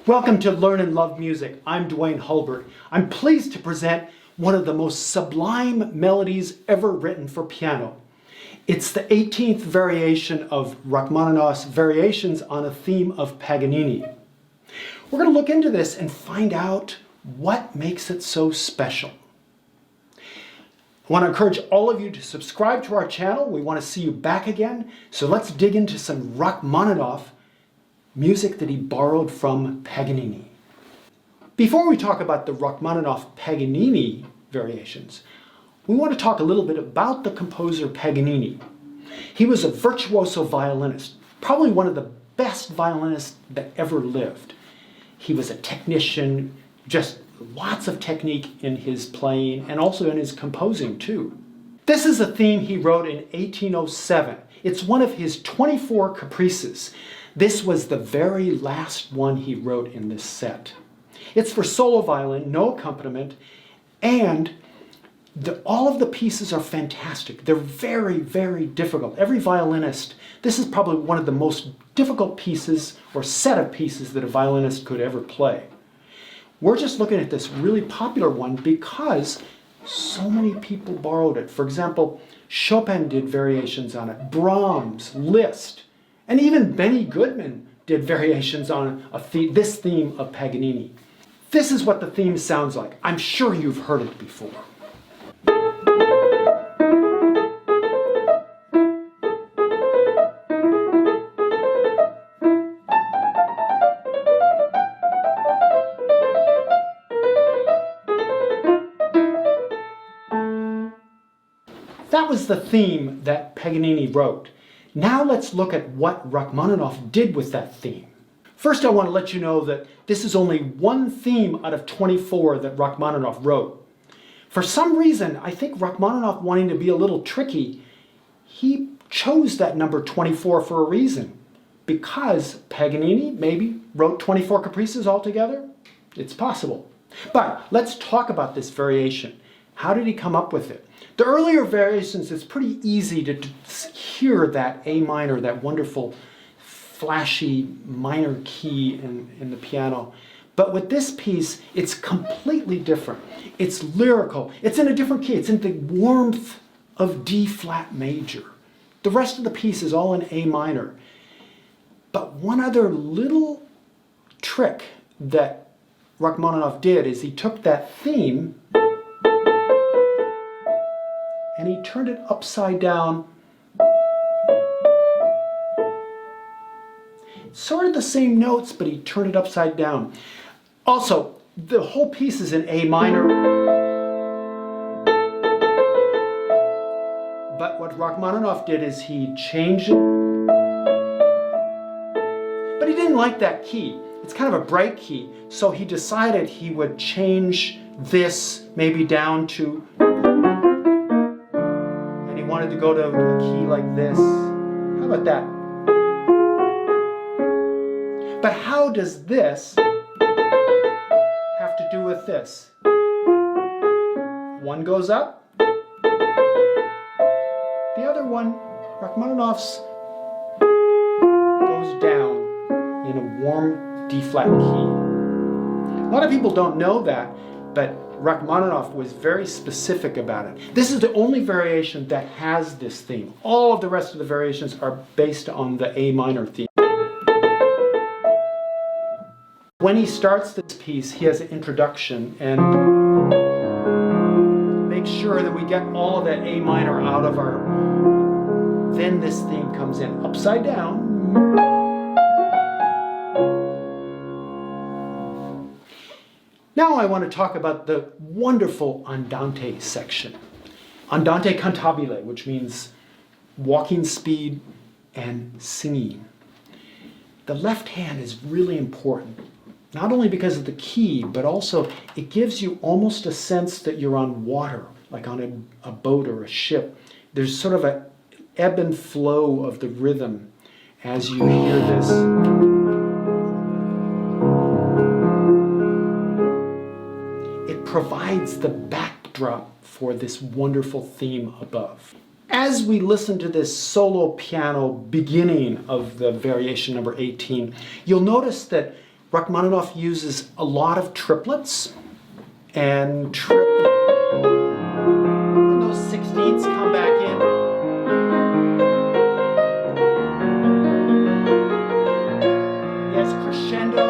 Welcome to Learn and Love Music. I'm Duane Hulbert. I'm pleased to present one of the most sublime melodies ever written for piano. It's the 18th variation of Rachmaninoff's Variations on a Theme of Paganini. We're going to look into this and find out what makes it so special. I want to encourage all of you to subscribe to our channel. We want to see you back again. So let's dig into some Rachmaninoff music that he borrowed from Paganini. Before we talk about the Rachmaninoff Paganini variations, we want to talk a little bit about the composer Paganini. He was a virtuoso violinist, probably one of the best violinists that ever lived. He was a technician, just lots of technique in his playing and also in his composing too. This is a theme he wrote in 1807. It's one of his 24 caprices. This was the very last one he wrote in this set. It's for solo violin, no accompaniment, and all of the pieces are fantastic. They're very, very difficult. Every violinist, this is probably one of the most difficult pieces or set of pieces that a violinist could ever play. We're just looking at this really popular one because so many people borrowed it. For example, Chopin did variations on it, Brahms, Liszt, and even Benny Goodman did variations on this theme of Paganini. This is what the theme sounds like. I'm sure you've heard it before. That was the theme that Paganini wrote. Now let's look at what Rachmaninoff did with that theme. First, I want to let you know that this is only one theme out of 24 that Rachmaninoff wrote. For some reason, I think Rachmaninoff, wanting to be a little tricky, he chose that number 24 for a reason. Because Paganini maybe wrote 24 caprices altogether? It's possible. But let's talk about this variation. How did he come up with it? The earlier variations, it's pretty easy to hear that A minor, that wonderful flashy minor key in the piano. But with this piece, it's completely different. It's lyrical. It's in a different key. It's in the warmth of D flat major. The rest of the piece is all in A minor. But one other little trick that Rachmaninoff did is he took that theme and he turned it upside down. Sort of the same notes, but he turned it upside down. Also, the whole piece is in A minor. But what Rachmaninoff did is he changed it. But he didn't like that key. It's kind of a bright key. So he decided he would change this maybe down to, wanted to go to a key like this. How about that? But how does this have to do with this? One goes up. The other one, Rachmaninoff's, goes down in a warm D-flat key. A lot of people don't know that, but Rachmaninoff was very specific about it. This is the only variation that has this theme. All of the rest of the variations are based on the A minor theme. When he starts this piece, he has an introduction and makes sure that we get all of that A minor out of our... Then this theme comes in upside down. Now I want to talk about the wonderful Andante section. Andante cantabile, which means walking speed and singing. The left hand is really important, not only because of the key, but also it gives you almost a sense that you're on water, like on a boat or a ship. There's sort of an ebb and flow of the rhythm as you hear this. Provides the backdrop for this wonderful theme above. As we listen to this solo piano beginning of the variation number 18, you'll notice that Rachmaninoff uses a lot of triplets, and those 16ths come back in. Yes, crescendo.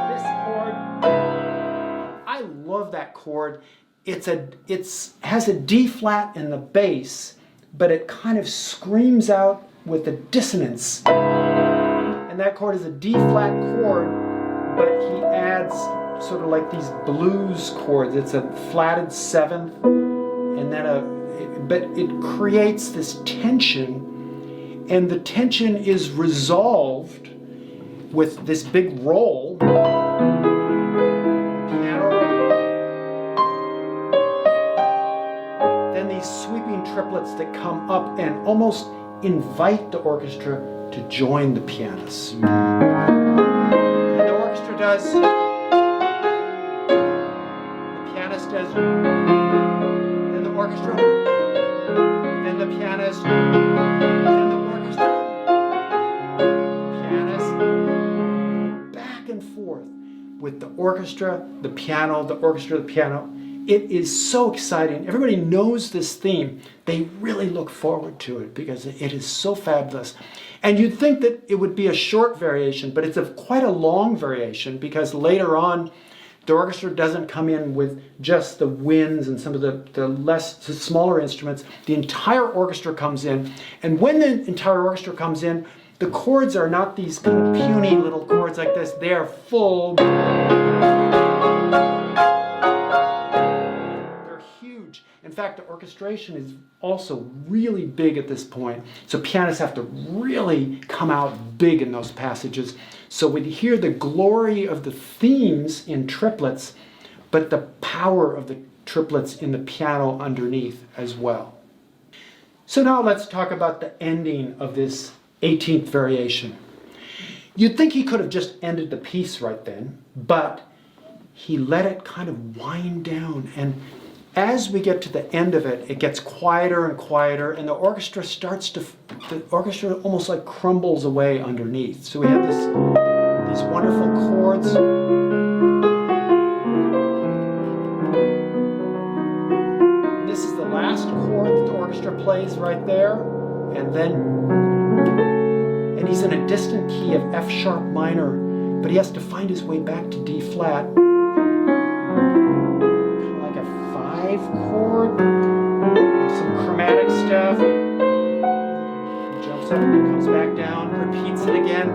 This chord, I love that chord. It has a D flat in the bass, but it kind of screams out with a dissonance. And that chord is a D flat chord, but he adds sort of like these blues chords. It's a flatted seventh, and then but it creates this tension, and the tension is resolved with this big roll. Sweeping triplets that come up and almost invite the orchestra to join the pianist. And the orchestra does, the pianist does, and the orchestra, and the pianist, and the orchestra, pianist, back and forth with the orchestra, the piano, the orchestra, the piano. It is so exciting. Everybody knows this theme. They really look forward to it because it is so fabulous. And you'd think that it would be a short variation, but it's quite a long variation because later on the orchestra doesn't come in with just the winds and some of the smaller instruments. The entire orchestra comes in. And when the entire orchestra comes in, the chords are not these kind of puny little chords like this. They are full. In fact, the orchestration is also really big at this point. So pianists have to really come out big in those passages. So we hear the glory of the themes in triplets, but the power of the triplets in the piano underneath as well. So now let's talk about the ending of this 18th variation. You'd think he could have just ended the piece right then, but he let it kind of wind down, and as we get to the end of it, it gets quieter and quieter, and the orchestra almost like crumbles away underneath. So we have these wonderful chords. This is the last chord that the orchestra plays right there, and he's in a distant key of F sharp minor, but he has to find his way back to D flat. Chord, some chromatic stuff. He jumps up and then comes back down, repeats it again,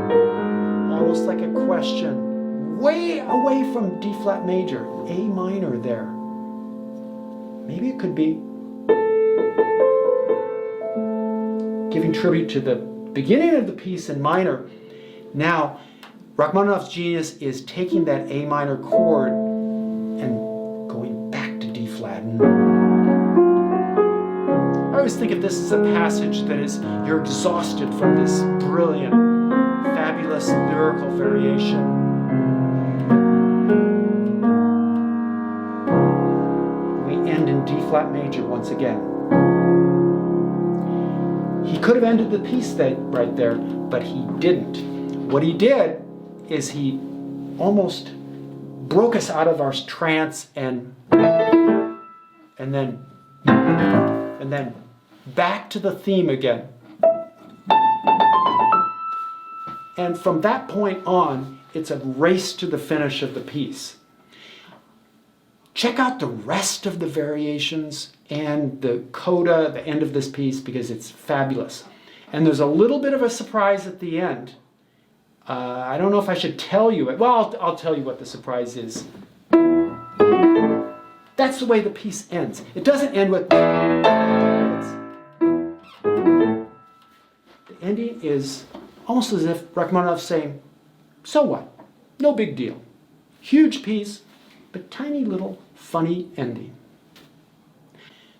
almost like a question. Way away from D flat major, A minor there. Maybe it could be giving tribute to the beginning of the piece in minor. Now, Rachmaninoff's genius is taking that A minor chord and going back to D flat. I always think of this as a passage that is, you're exhausted from this brilliant, fabulous lyrical variation. We end in D flat major once again. He could have ended the piece right there, but he didn't. What he did is he almost broke us out of our trance and then back to the theme again. And from that point on, it's a race to the finish of the piece. Check out the rest of the variations and the coda, the end of this piece, because it's fabulous. And there's a little bit of a surprise at the end. I don't know if I should tell you it. Well, I'll tell you what the surprise is. That's the way the piece ends. It doesn't end with... The ending is almost as if Rachmaninoff's saying, so what? No big deal. Huge piece, but tiny little funny ending.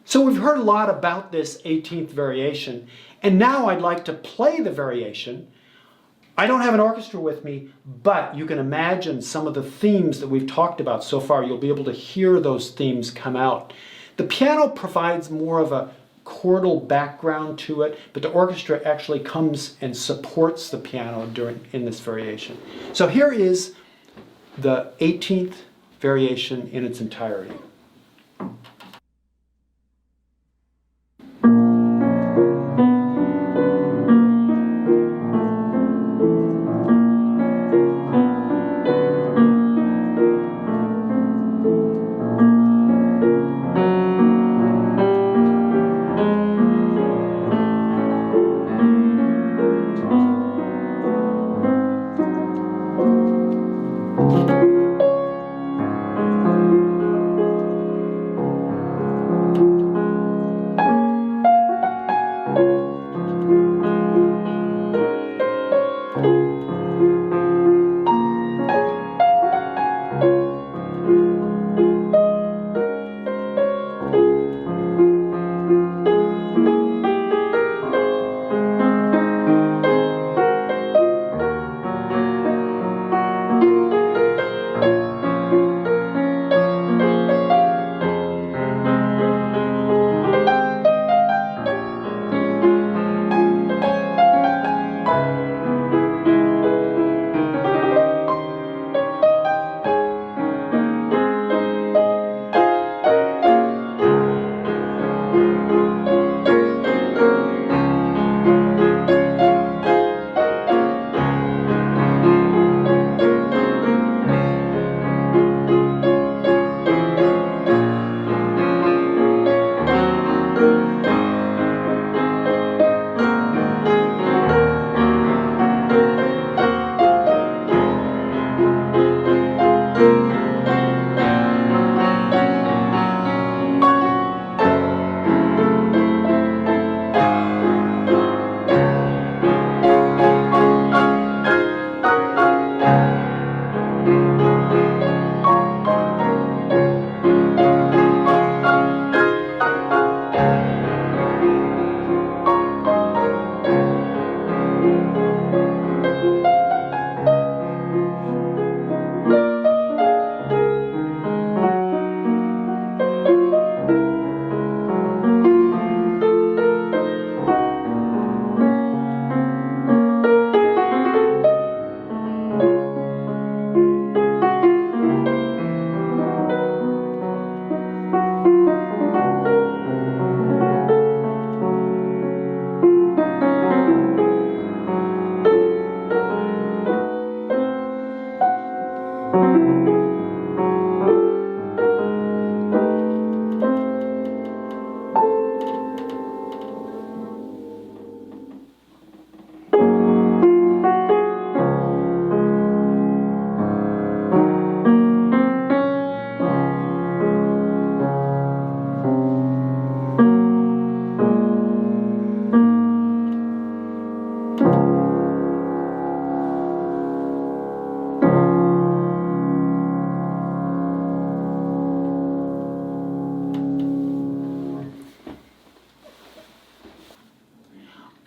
So we've heard a lot about this 18th variation, and now I'd like to play the variation. I don't have an orchestra with me, but you can imagine some of the themes that we've talked about so far. You'll be able to hear those themes come out. The piano provides more of a chordal background to it, but the orchestra actually comes and supports the piano in this variation. So here is the 18th variation in its entirety.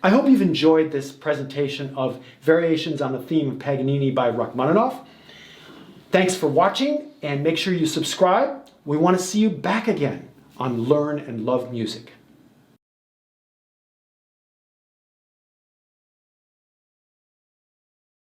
I hope you've enjoyed this presentation of Variations on the Theme of Paganini by Rachmaninoff. Thanks for watching, and make sure you subscribe. We want to see you back again on Learn and Love Music.